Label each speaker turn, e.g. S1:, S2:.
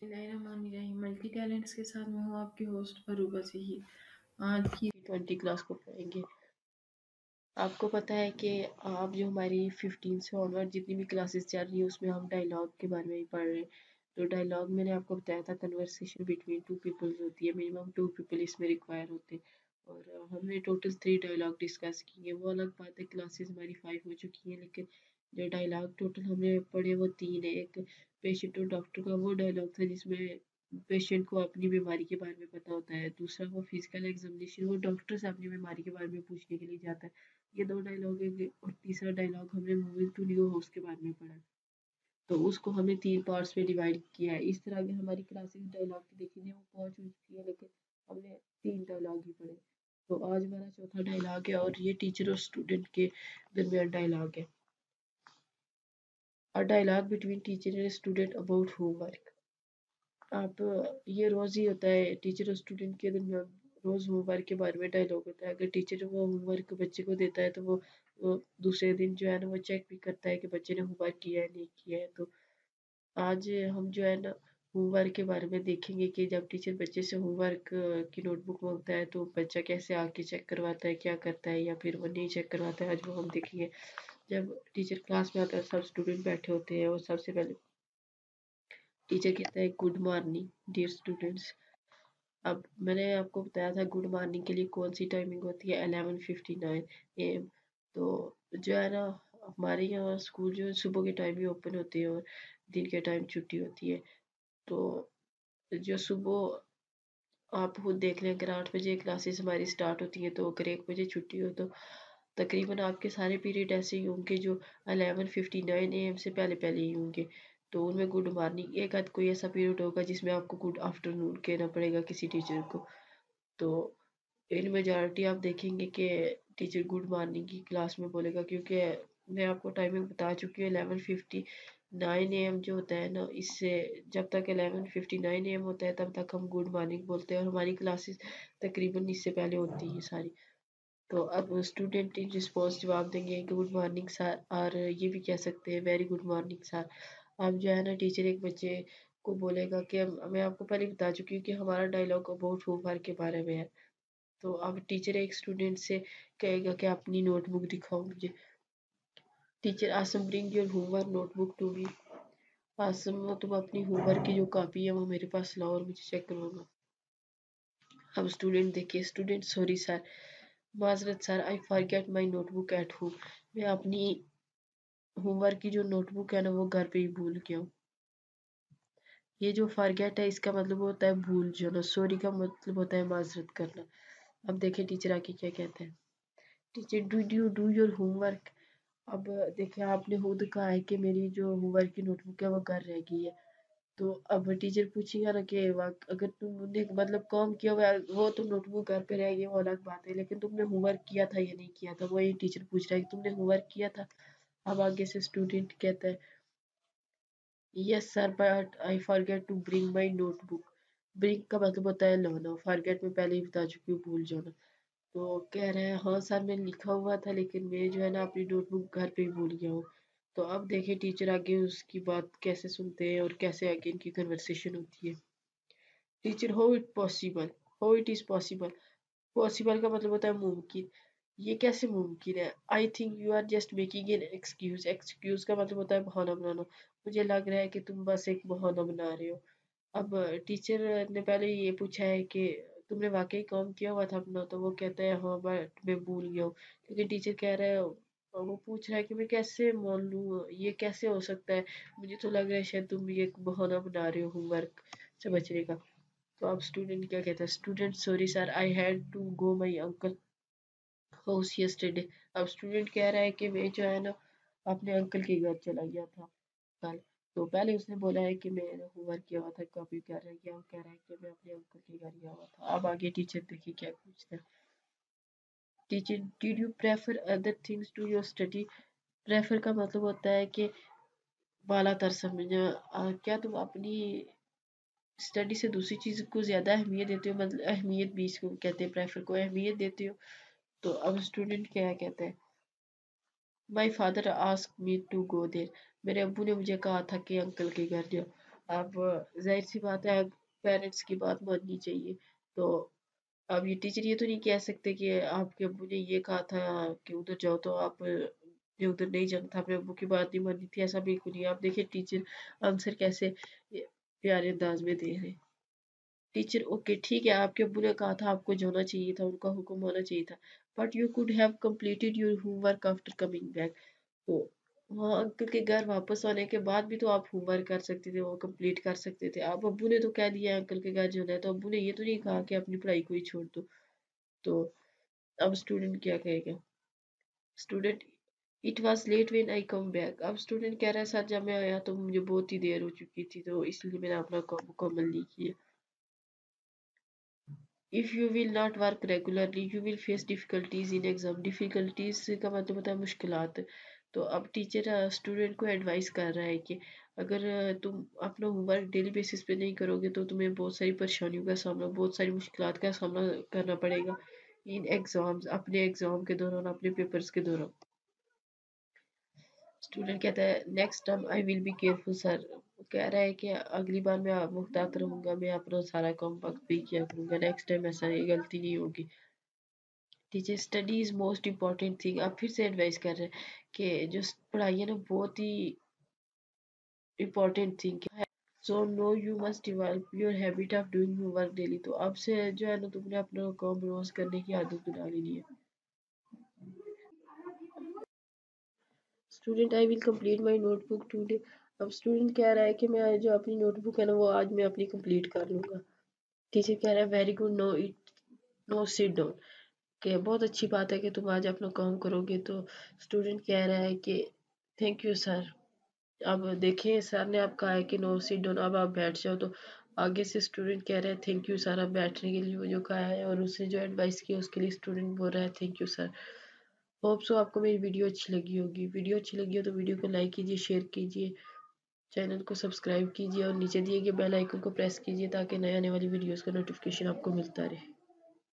S1: बिस्मिल्लाहिर्रहमानिर्रहीम। Multi talents के साथ मैं हूँ आपकी होस्ट फरूबा सही। आज की 20 क्लास को पढ़ेंगे। आपको पता है कि आप जो हमारी 15 से ऑनवर्ड जितनी भी क्लासेस चल रही है उसमें हम डायलॉग के बारे में ही पढ़ रहे हैं। तो डायलॉग मैंने आपको बताया था कन्वर्सेशन बिटवीन टू पीपल्स होती है, मिनिमम 2 पीपल इसमें रिक्वायर होते हैं। और हमने टोटल 3 डायलॉग डिस्कस किए। वो अलग बात है क्लासेस हमारी 5 हो चुकी हैं, लेकिन जो डायलॉग टोटल हमने पढ़े वो 3 है। एक पेशेंट और डॉक्टर का वो डायलॉग था जिसमें पेशेंट को अपनी बीमारी के बारे में पता होता है। दूसरा वो फिजिकल एग्जामिनेशन, वो डॉक्टर से अपनी बीमारी के बारे में पूछने के लिए जाता है। ये 2 डायलॉग है। और तीसरा डायलॉग हमने मूविंग टू न्यू हाउस के बारे में पढ़ा, तो उसको हमने 3 पार्ट्स में डिवाइड किया है। इस तरह अगर हमारी क्लासेस डायलॉग की देखेंगे वो पहुंच चुकी है, लेकिन हमने 3 डायलॉग ही पढ़े। तो आज हमारा चौथा डायलॉग है और ये टीचर और स्टूडेंट के दरमियान डायलॉग है। A dialogue between teacher and student about homework. आप ये रोज ही होता है टीचर और स्टूडेंट के दरमियान, रोज होमवर्क के बारे में डायलॉग होता है। अगर टीचर वो होमवर्क बच्चे को देता है तो वो दूसरे दिन जो है ना वो चेक भी करता है कि बच्चे ने होमवर्क किया है नहीं किया है। तो आज हम जो है ना होमवर्क के बारे में देखेंगे कि जब टीचर बच्चे से होमवर्क की नोटबुक मांगता है तो बच्चा कैसे आके चेक करवाता है, क्या करता है, या फिर वो नहीं चेक करवाता है। आज वो हम देखेंगे। जब टीचर क्लास में आता है सब स्टूडेंट बैठे होते हैं और सबसे पहले टीचर कहता है गुड मॉर्निंग डियर स्टूडेंट्स। अब मैंने आपको बताया था गुड मॉर्निंग के लिए कौन सी टाइमिंग होती है, 11:59 AM। तो जो है ना हमारे यहाँ स्कूल जो सुबह के टाइम ही ओपन होते हैं और दिन के टाइम छुट्टी होती है। तो जो सुबह आप खुद देख लें, अगर 8 बजे क्लासेस हमारी स्टार्ट होती है तो अगर 1 बजे छुट्टी हो तो तकरीबन आपके सारे पीरियड ऐसे ही होंगे जो 11:59 AM से पहले पहले ही होंगे। तो उनमें गुड मॉर्निंग, एक आध कोई ऐसा पीरियड होगा जिसमें आपको गुड आफ्टरनून कहना पड़ेगा किसी टीचर को। तो इन मेजॉरिटी आप देखेंगे कि टीचर गुड मॉर्निंग की क्लास में बोलेगा, क्योंकि मैं आपको टाइमिंग बता चुकी हूँ। 11:59 AM जो होता है ना, इससे जब तक 11:59 AM होता है तब तक हम गुड मॉर्निंग बोलते हैं और हमारी क्लासेस तकरीबन इससे पहले होती हैं सारी। तो अब स्टूडेंट इन रिस्पॉन्स जवाब देंगे गुड मॉर्निंग सर, और ये भी कह सकते हैं वेरी गुड मॉर्निंग सर। अब जो है ना टीचर एक बच्चे को बोलेगा कि मैं आपको पहले बता चुकी हूँ कि हमारा डायलॉग अबाउट होमवर्क के बारे में है। तो अब टीचर एक स्टूडेंट से कहेगा कि अपनी नोटबुक दिखाओ मुझे। Teacher Asim bring your homework notebook to me. Asim तुम अपनी होमवर्क की जो कॉपी है वो मेरे पास लाओ और मुझे चेक करवाना। अब स्टूडेंट देखिए, स्टूडेंट सॉरी सर, माजरत sir, I forget my notebook at home. मैं अपनी होमवर्क की जो नोटबुक है ना वो घर पे ही भूल गया हूँ। ये जो फॉरगेट है इसका मतलब होता है भूल जाना, सॉरी का मतलब होता है माजरत करना। अब देखिए टीचर आके क्या कहते हैं। Teacher did you do your homework. अब देखिए आपने खुद कहा है कि मेरी जो होमवर्क की नोटबुक है वो घर रह गई है। तो अब टीचर पूछेगा ना कि अगर तुमने मतलब काम किया हुआ है, वो तो नोटबुक घर पे रह गई वो अलग बात है, लेकिन तुमने होमवर्क किया था या नहीं किया था, वही टीचर पूछ रहा है कि तुमने होमवर्क किया था। अब आगे से स्टूडेंट कहता है yes sir but I forget to bring my notebook. Bring का मतलब होता है लाना, फॉरगेट में पहले ही बता चुकी हूँ भूल जाना। तो कह रहे हैं हाँ सर मैंने लिखा हुआ था लेकिन मैं जो है ना अपनी नोटबुक घर पे ही भूल गया हूँ। तो अब देखिए टीचर आगे उसकी बात कैसे सुनते हैं और कैसे आगे इनकी कन्वर्सेशन होती है। Teacher how it possible, how it is possible. Possible का मतलब होता है मुमकिन। ये कैसे मुमकिन है। I think you are just making an excuse. Excuse का मतलब होता है बहाना बनाना। मुझे लग रहा है कि तुम बस एक बहाना बना रहे हो। अब टीचर ने पहले ये पूछा है कि तुमने वाकई काम किया हुआ था अपना, तो वो कहता है हाँ बट मैं भूल गया हूँ। लेकिन टीचर कह रहा है, वो पूछ रहा है कि मैं कैसे मान लूँ, ये कैसे हो सकता है। मुझे तो लग रहा है शायद तुम ये एक बहाना बना रहे हो होमवर्क से बचने का। तो अब स्टूडेंट क्या कहता है, student sorry sir I had to go my uncle house yesterday. अब स्टूडेंट कह रहा है कि मैं जो है ना अपने अंकल के घर चला गया था कल। तो पहले उसने बोला है कि मैंने होमवर्क किया हुआ था, कॉपी कर रह गया, कह रहा है कि मैं अपने अंकल के घर गया हुआ था। अब आगे टीचर देखिए क्या पूछता है। Teacher did you prefer other things to your study. Prefer का मतलब होता है कि बाला तर समझना। क्या तुम अपनी स्टडी से दूसरी चीज़ को ज़्यादा अहमियत देते हो, मतलब अहमियत भी इसको कहते हैं, प्रेफर को अहमियत देते हो। तो अब स्टूडेंट क्या कहता है, my father ask me to go there. मेरे अब्बू ने मुझे कहा था कि अंकल के घर जाओ। اب ظاہر سی بات ہے پیرنٹس کی بات ماننی چاہیے. تو اب یہ ٹیچر یہ تو نہیں کہہ سکتے کہ آپ کے ابو نے یہ کہا تھا کہ ادھر جاؤ تو آپ نے ادھر نہیں جانا تھا، اپنے ابو کی بات نہیں ماننی تھی. ایسا بالکل نہیں. آپ دیکھیں ٹیچر آنسر کیسے پیارے انداز میں دے رہے. ٹیچر اوکے ٹھیک ہے آپ کے ابو نے کہا تھا آپ کو جانا چاہیے تھا، ان کا حکم ہونا چاہیے تھا، but you could have completed your home work after coming back. تو وہاں انکل کے گھر واپس آنے کے بعد بھی تو آپ ہوم ورک کر سکتے تھے، وہ کمپلیٹ کر سکتے تھے. آپ ابو نے تو کہہ دیا انکل کے گھر جانا ہے، تو ابو نے یہ تو نہیں کہا کہ اپنی پڑھائی کو ہی چھوڑ دو. تو اب اسٹوڈنٹ کیا کہے گا؟ Student it was late when I come back. اب اسٹوڈنٹ کہہ رہا ہے سر جب میں آیا تو مجھے بہت ہی دیر ہو چکی تھی، تو اس لیے میں نے اپنا کام مکمل نہیں کیا. If you will not work regularly, you will face difficulties in exam. Difficulties کا مطلب ہوتا ہے مشکلات. تو اب ٹیچر اسٹوڈنٹ کو ایڈوائز کر رہا ہے کہ اگر تم اپنا ہوم ورک ڈیلی بیسس پہ نہیں کرو گے تو تمہیں بہت ساری پریشانیوں کا سامنا، بہت ساری مشکلات کا سامنا کرنا پڑے گا ان ایگزامز، اپنے ایگزام کے دوران، اپنے پیپرز کے دوران. اسٹوڈنٹ کہتا ہے next time I will be careful sir. کہہ رہا ہے کہ اگلی بار میں محتاط رہوں گا، میں اپنا سارا کام وقت پہ کیا کروں گا، نیکسٹ ٹائم ایسا غلطی نہیں ہوگی. Teacher study is most important thing. آپ پھر سے ایڈوائز کر رہے ہیں کہ جو پڑھائی ہے نا بہت ہی امپورٹینٹ تھنگ ہے. So now you must develop your habit of doing your work daily. تو اب سے جو ہے نا تم نے اپنا کام روز کرنے کی عادت بنا لینی ہے. Student I will complete my notebook today. اب اسٹوڈنٹ کہہ رہا ہے کہ میں جو اپنی نوٹ بک ہے نا وہ آج میں اپنی کمپلیٹ کر لوں گا. ٹیچر کہہ رہا ہے ویری گڈ، نو سٹ ڈاؤن. کہ بہت اچھی بات ہے کہ تم آج اپنا کام کرو گے. تو اسٹوڈنٹ کہہ رہا ہے کہ تھینک یو سر. اب دیکھیں سر نے آپ کہا ہے کہ نو سٹ ڈاؤن، اب آپ بیٹھ جاؤ. تو آگے سے اسٹوڈنٹ کہہ رہا ہے تھینک یو سر اب بیٹھنے کے لیے وہ جو کہا ہے، اور اس نے جو ایڈوائس کی اس کے لیے اسٹوڈنٹ بول رہا ہے thank you sir. Hope so آپ کو میری ویڈیو اچھی لگی ہوگی. ویڈیو اچھی لگی ہو تو ویڈیو کو لائک کیجیے، شیئر کیجیے، چینل کو سبسکرائب کیجیے اور نیچے دیے گئے بیل آئیکن کو پریس کیجیے تاکہ نئے آنے والی ویڈیوز کا نوٹیفیکیشن آپ کو ملتا رہے.